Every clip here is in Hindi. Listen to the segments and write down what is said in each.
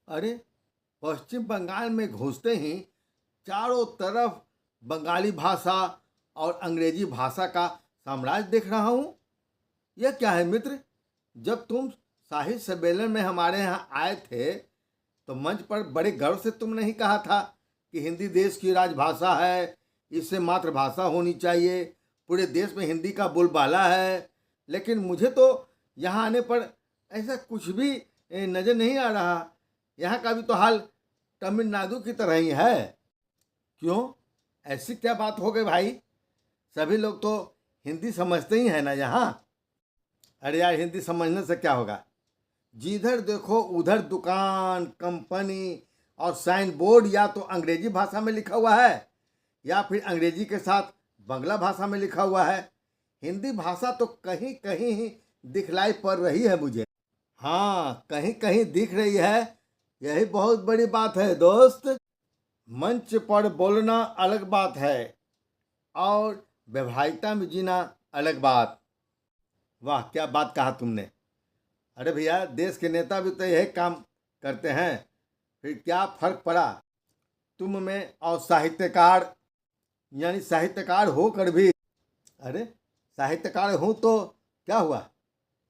अरे, पश्चिम बंगाल में घुसते ही चारों तरफ बंगाली भाषा और अंग्रेजी भाषा का साम्राज्य देख रहा हूँ। यह क्या है मित्र? जब तुम साहित्य सम्मेलन में हमारे यहाँ आए थे तो मंच पर बड़े गर्व से तुम नहीं कहा था कि हिंदी देश की राजभाषा है, इससे मातृभाषा होनी चाहिए, पूरे देश में हिंदी का बोलबाला है। लेकिन मुझे तो यहाँ आने पर ऐसा कुछ भी नज़र नहीं आ रहा। यहाँ का भी तो हाल तमिलनाडु की तरह ही है। क्यों? ऐसी क्या बात हो गई भाई? सभी लोग तो हिंदी समझते ही हैं ना यहाँ। अरे यार, हिंदी समझने से क्या होगा? जिधर देखो उधर दुकान, कंपनी और साइन बोर्ड या तो अंग्रेजी भाषा में लिखा हुआ है या फिर अंग्रेजी के साथ बंगला भाषा में लिखा हुआ है। हिंदी भाषा तो कहीं कहीं ही दिखलाई पड़ रही है मुझे। हाँ, कहीं कहीं दिख रही है, यही बहुत बड़ी बात है दोस्त। मंच पर बोलना अलग बात है और व्यवहारिकता में जीना अलग बात। वाह, क्या बात कहा तुमने। अरे भैया, देश के नेता भी तो यही काम करते हैं, फिर क्या फर्क पड़ा तुम में और साहित्यकार, यानी साहित्यकार होकर भी। अरे, साहित्यकार हूँ तो क्या हुआ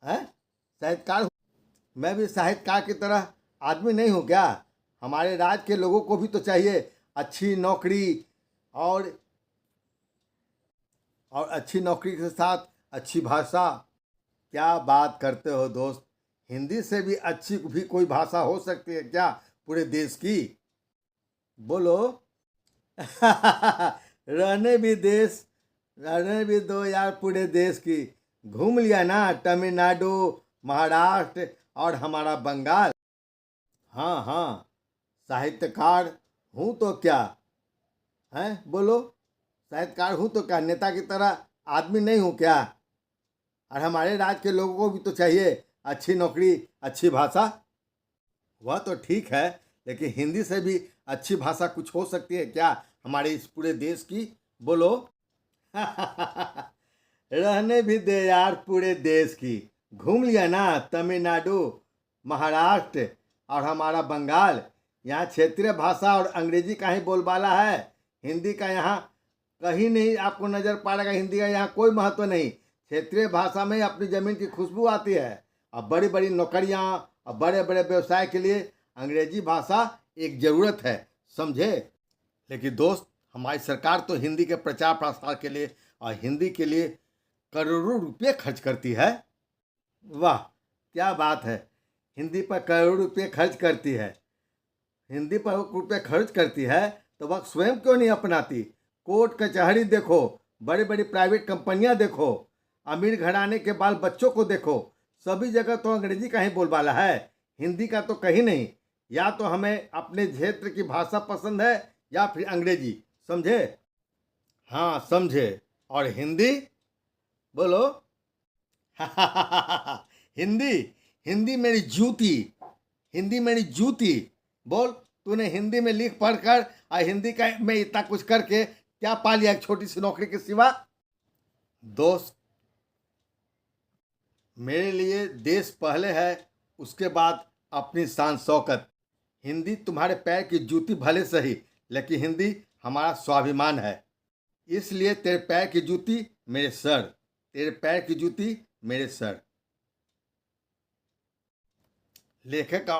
है? साहित्यकार हूँ, मैं भी साहित्यकार की तरह आदमी नहीं हूँ क्या? हमारे राज्य के लोगों को भी तो चाहिए अच्छी नौकरी, और अच्छी नौकरी के साथ अच्छी भाषा। क्या बात करते हो दोस्त? हिंदी से भी अच्छी भी कोई भाषा हो सकती है क्या पूरे देश की? बोलो। रहने भी दो यार पूरे देश की। घूम लिया ना तमिलनाडु, महाराष्ट्र और हमारा बंगाल। हाँ हाँ, साहित्यकार हूँ तो क्या है? बोलो, साहित्यकार हूँ तो क्या नेता की तरह आदमी नहीं हूँ क्या? और हमारे राज्य के लोगों को भी तो चाहिए अच्छी नौकरी, अच्छी भाषा। वह तो ठीक है, लेकिन हिंदी से भी अच्छी भाषा कुछ हो सकती है क्या हमारे इस पूरे देश की? बोलो। रहने भी दे यार पूरे देश की। घूम लिया ना तमिलनाडु, महाराष्ट्र और हमारा बंगाल। यहाँ क्षेत्रीय भाषा और अंग्रेजी का ही बोलबाला है। हिंदी का यहाँ कहीं नहीं आपको नजर पड़ेगा। हिंदी का यहाँ कोई महत्व नहीं। क्षेत्रीय भाषा में अपनी जमीन की खुशबू आती है। और बड़ी बड़ी नौकरियाँ और बड़े बड़े व्यवसाय के लिए अंग्रेजी भाषा एक ज़रूरत है, समझे? लेकिन दोस्त, हमारी सरकार तो हिंदी के प्रचार प्रसार के लिए और हिंदी के लिए करोड़ों रुपये खर्च करती है। वाह, क्या बात है। हिंदी पर करोड़ों रुपये खर्च करती है। हिंदी पर रुपये खर्च करती है तो वह स्वयं क्यों नहीं अपनाती? कोर्ट कचहरी देखो, बड़ी बड़ी प्राइवेट कंपनियां देखो, अमीर घराने के बाल बच्चों को देखो, सभी जगह तो अंग्रेजी का ही बोलबाला है, हिंदी का तो कहीं नहीं। या तो हमें अपने क्षेत्र की भाषा पसंद है या फिर अंग्रेजी, समझे? हाँ समझे। और हिंदी? बोलो। हिंदी? हिंदी मेरी जूती, हिंदी मेरी जूती। बोल, तूने हिंदी में लिख पढ़ कर और हिंदी का में इतना कुछ करके क्या पा लिया एक छोटी सी नौकरी के सिवा? दोस्त, मेरे लिए देश पहले है, उसके बाद अपनी शान शौकत। हिंदी तुम्हारे पैर की जूती भले सही, लेकिन हिंदी हमारा स्वाभिमान है। इसलिए तेरे पैर की जूती मेरे सर, तेरे पैर की जूती मेरे सर। लेखक